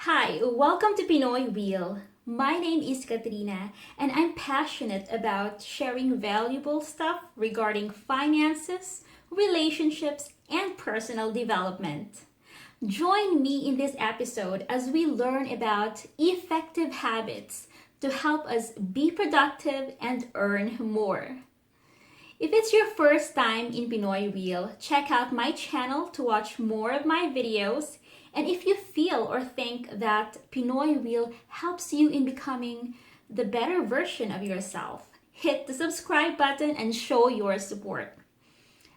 Hi, welcome to Pinoy Wheel. My name is Katrina, and I'm passionate about sharing valuable stuff regarding finances, relationships, and personal development. Join me in this episode as we learn about effective habits to help us be productive and earn more. If it's your first time in Pinoy Wheel, check out my channel to watch more of my videos. And if you feel or think that Pinoy Wheel helps you in becoming the better version of yourself, hit the subscribe button and show your support.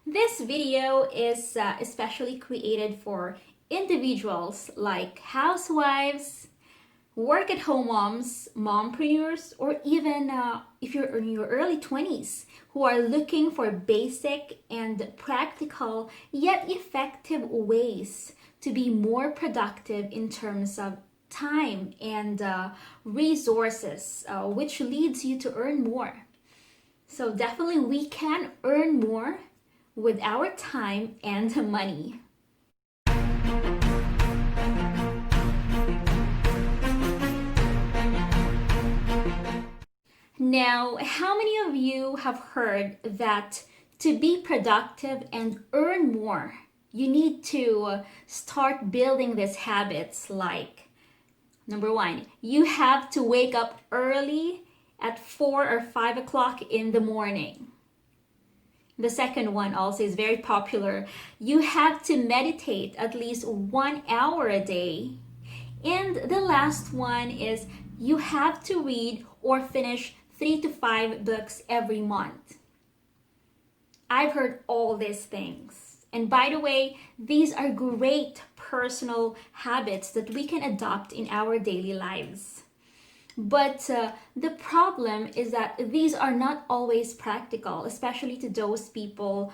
This video is especially created for individuals like housewives, work at home moms, mompreneurs, or even if you're in your early 20s who are looking for basic and practical yet effective ways to be more productive in terms of time and resources, which leads you to earn more. So definitely we can earn more with our time and money. Now, how many of you have heard that to be productive and earn more, you need to start building these habits like number one, you have to wake up early at 4 or 5 o'clock in the morning. The second one also is very popular. You have to meditate at least 1 hour a day. And the last one is you have to read or finish 3 to 5 books every month. I've heard all these things. And by the way, these are great personal habits that we can adopt in our daily lives. But the problem is that these are not always practical, especially to those people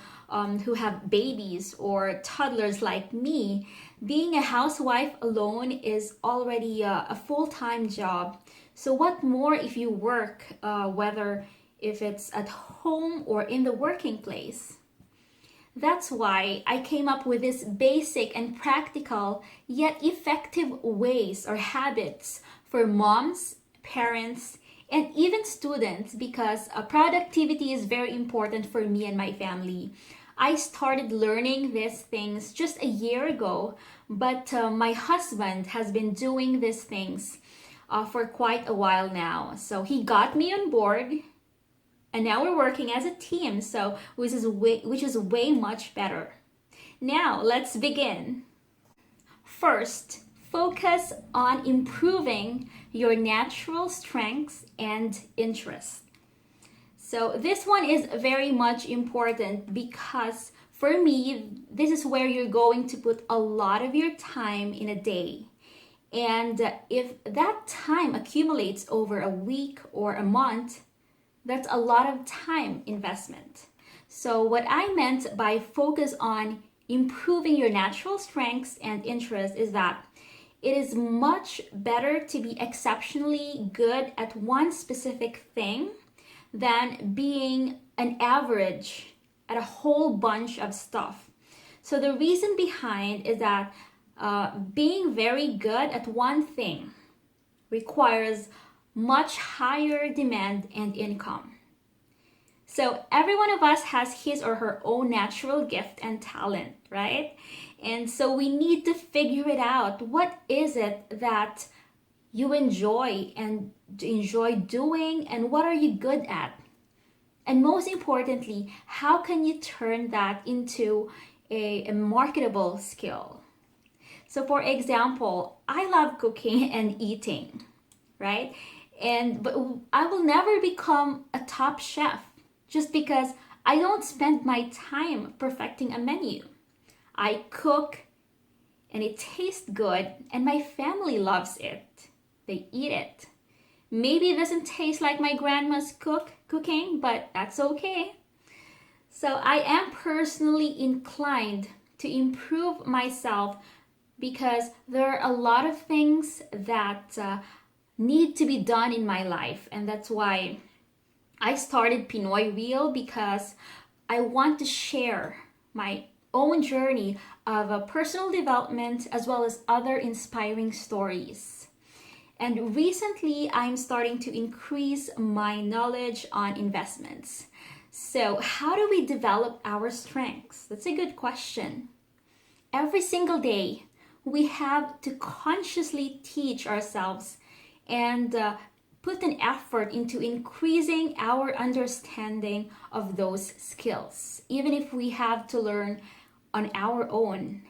who have babies or toddlers like me. Being a housewife alone is already a full-time job. So what more if you work, whether if it's at home or in the working place? That's why I came up with this basic and practical yet effective ways or habits for moms, parents, and even students because productivity is very important for me and my family. I started learning these things just a year ago, but my husband has been doing these things for quite a while now. So he got me on board, and now we're working as a team, so which is way much better. Now let's begin. First, focus on improving your natural strengths and interests. So this one is very much important because for me, this is where you're going to put a lot of your time in a day. And if that time accumulates over a week or a month, that's a lot of time investment. So what I meant by focus on improving your natural strengths and interests is that it is much better to be exceptionally good at one specific thing than being an average at a whole bunch of stuff. So the reason behind is that being very good at one thing requires much higher demand and income. So every one of us has his or her own natural gift and talent, right? And so we need to figure it out. What is it that you enjoy and enjoy doing, and what are you good at? And most importantly, how can you turn that into a marketable skill? So for example, I love cooking and eating, right? But I will never become a top chef just because I don't spend my time perfecting a menu. I cook and it tastes good and my family loves it. They eat it. Maybe it doesn't taste like my grandma's cooking, but that's okay. So I am personally inclined to improve myself because there are a lot of things that need to be done in my life, and that's why I started Pinoy Wheel, because I want to share my own journey of personal development as well as other inspiring stories. And recently, I'm starting to increase my knowledge on investments. So, how do we develop our strengths? That's a good question. Every single day, we have to consciously teach ourselves and put an effort into increasing our understanding of those skills, even if we have to learn on our own.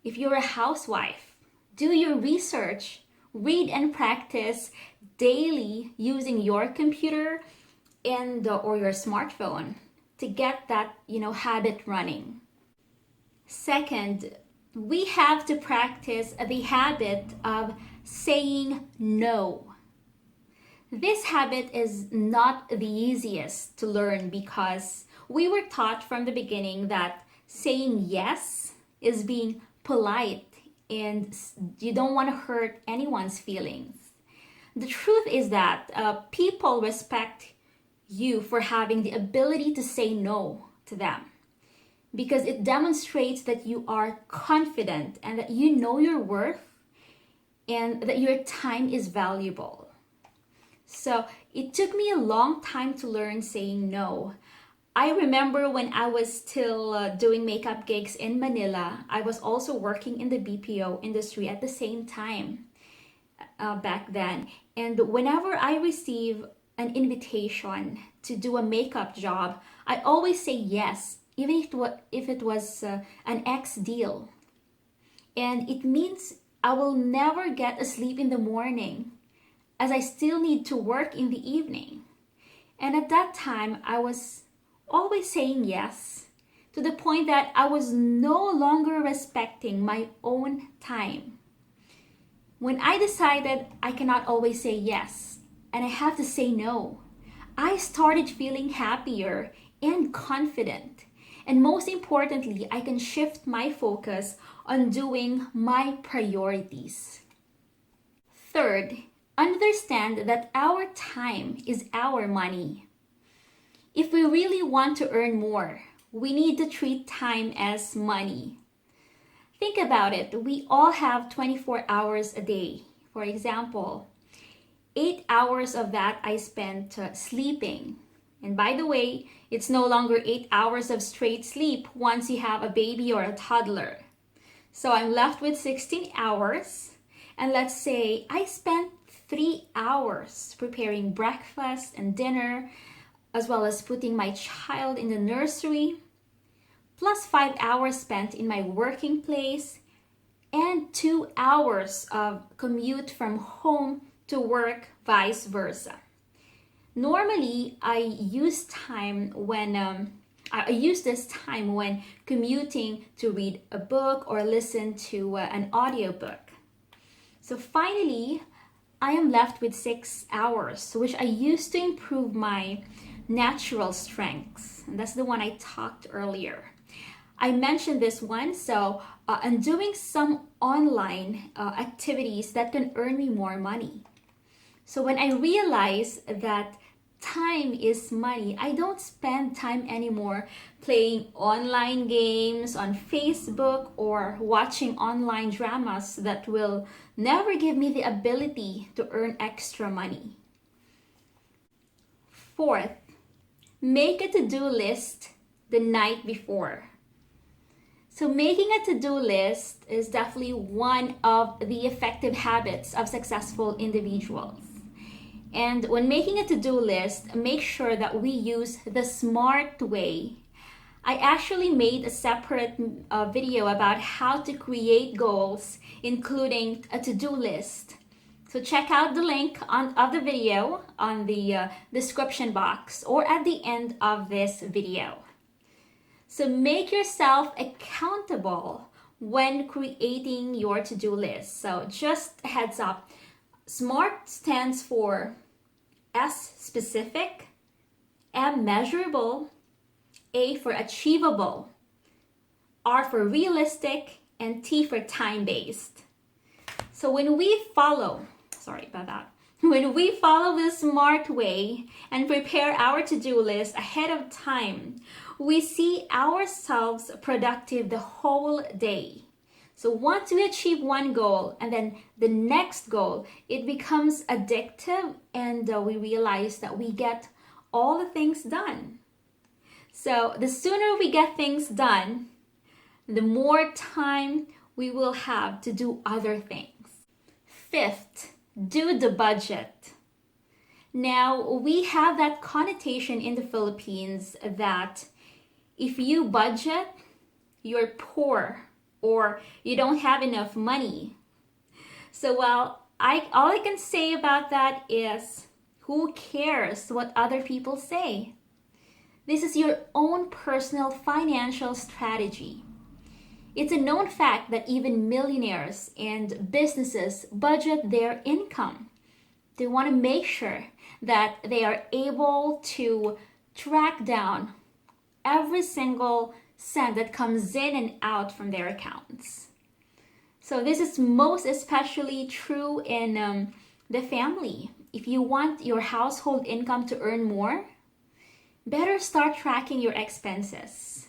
If you're a housewife, do your research, read and practice daily using your computer and or your smartphone to get that habit running. Second, we have to practice the habit of saying no. This habit is not the easiest to learn because we were taught from the beginning that saying yes is being polite and you don't want to hurt anyone's feelings. The truth is that people respect you for having the ability to say no to them because it demonstrates that you are confident and that you know your worth and that your time is valuable. So it took me a long time to learn saying no. I remember when I was still doing makeup gigs in Manila, I was also working in the BPO industry at the same time back then. And whenever I receive an invitation to do a makeup job, I always say yes, even if it was an X deal. And it means I will never get asleep in the morning as I still need to work in the evening. And at that time, I was always saying yes to the point that I was no longer respecting my own time. When I decided I cannot always say yes and I have to say no, I started feeling happier and confident. And most importantly, I can shift my focus on doing my priorities. Third, understand that our time is our money. If we really want to earn more, we need to treat time as money. Think about it. We all have 24 hours a day. For example, 8 hours of that I spent sleeping. And by the way, it's no longer 8 hours of straight sleep once you have a baby or a toddler. So I'm left with 16 hours. And let's say I spent 3 hours preparing breakfast and dinner, as well as putting my child in the nursery, plus 5 hours spent in my working place, and 2 hours of commute from home to work, vice versa. Normally, I use this time when commuting to read a book or listen to an audiobook. So finally, I am left with 6 hours, which I use to improve my natural strengths. And that's the one I talked earlier. I mentioned this one, so I'm doing some online activities that can earn me more money. So when I realize that time is money, I don't spend time anymore playing online games on Facebook or watching online dramas that will never give me the ability to earn extra money. Fourth, make a to-do list the night before. So making a to-do list is definitely one of the effective habits of successful individuals. And when making a to-do list, make sure that we use the smart way. I actually made a separate video about how to create goals, including a to-do list. So check out the link of the video on the description box or at the end of this video. So make yourself accountable when creating your to-do list. So just a heads up, SMART stands for S, specific, M, measurable, A for achievable, R for realistic, and T for time-based. So when we follow, When we follow the smart way and prepare our to-do list ahead of time, we see ourselves productive the whole day. So once we achieve one goal and then the next goal, it becomes addictive, and we realize that we get all the things done. So the sooner we get things done, the more time we will have to do other things. Fifth, do the budget. Now, we have that connotation in the Philippines that if you budget, you're poor or you don't have enough money. So, all I can say about that is, who cares what other people say? This is your own personal financial strategy. It's a known fact that even millionaires and businesses budget their income. They want to make sure that they are able to track down every single cent that comes in and out from their accounts. So this is most especially true in the family. If you want your household income to earn more, better start tracking your expenses.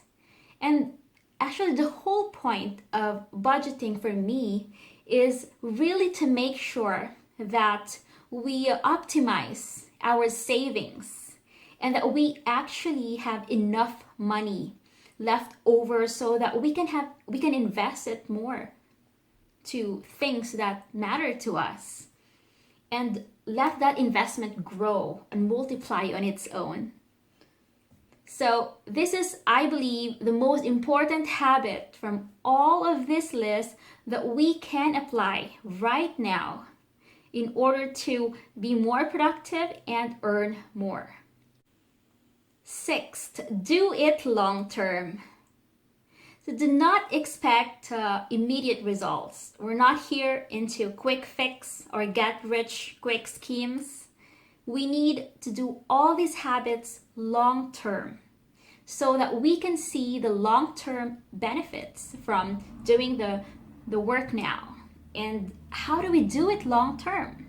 And actually, the whole point of budgeting for me is really to make sure that we optimize our savings and that we actually have enough money left over so that we can invest it more to things that matter to us and let that investment grow and multiply on its own. So this is, I believe, the most important habit from all of this list that we can apply right now in order to be more productive and earn more. Sixth, do it long term. So do not expect immediate results. We're not here into quick fix or get rich quick schemes. We need to do all these habits long term so that we can see the long-term benefits from doing the work now. And how do we do it long term?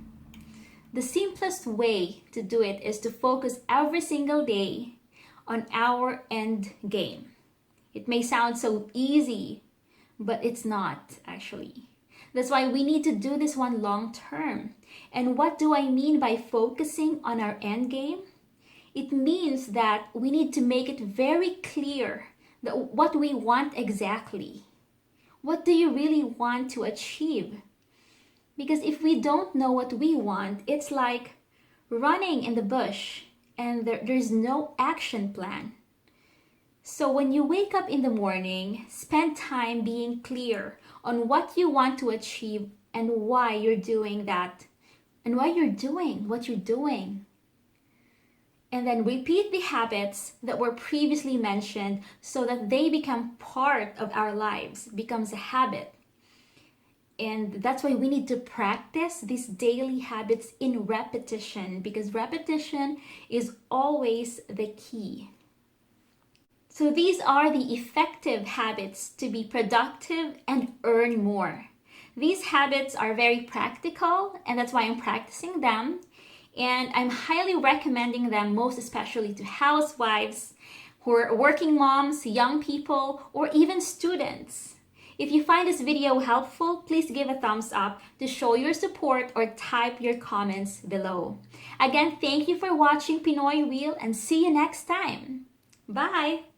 The simplest way to do it is to focus every single day on our end game. It may sound so easy, but it's not actually. That's why we need to do this one long term. And what do I mean by focusing on our end game? It means that we need to make it very clear that what we want exactly. What do you really want to achieve? Because if we don't know what we want, it's like running in the bush and there's no action plan. So when you wake up in the morning, spend time being clear on what you want to achieve and why you're doing that and why you're doing what you're doing. And then repeat the habits that were previously mentioned so that they become part of our lives, becomes a habit. And that's why we need to practice these daily habits in repetition, because repetition is always the key. So these are the effective habits to be productive and earn more. These habits are very practical, and that's why I'm practicing them. And I'm highly recommending them, most especially to housewives, who are working moms, young people, or even students. If you find this video helpful, please give a thumbs up to show your support or type your comments below. Again, thank you for watching Pinoy Real, and see you next time. Bye!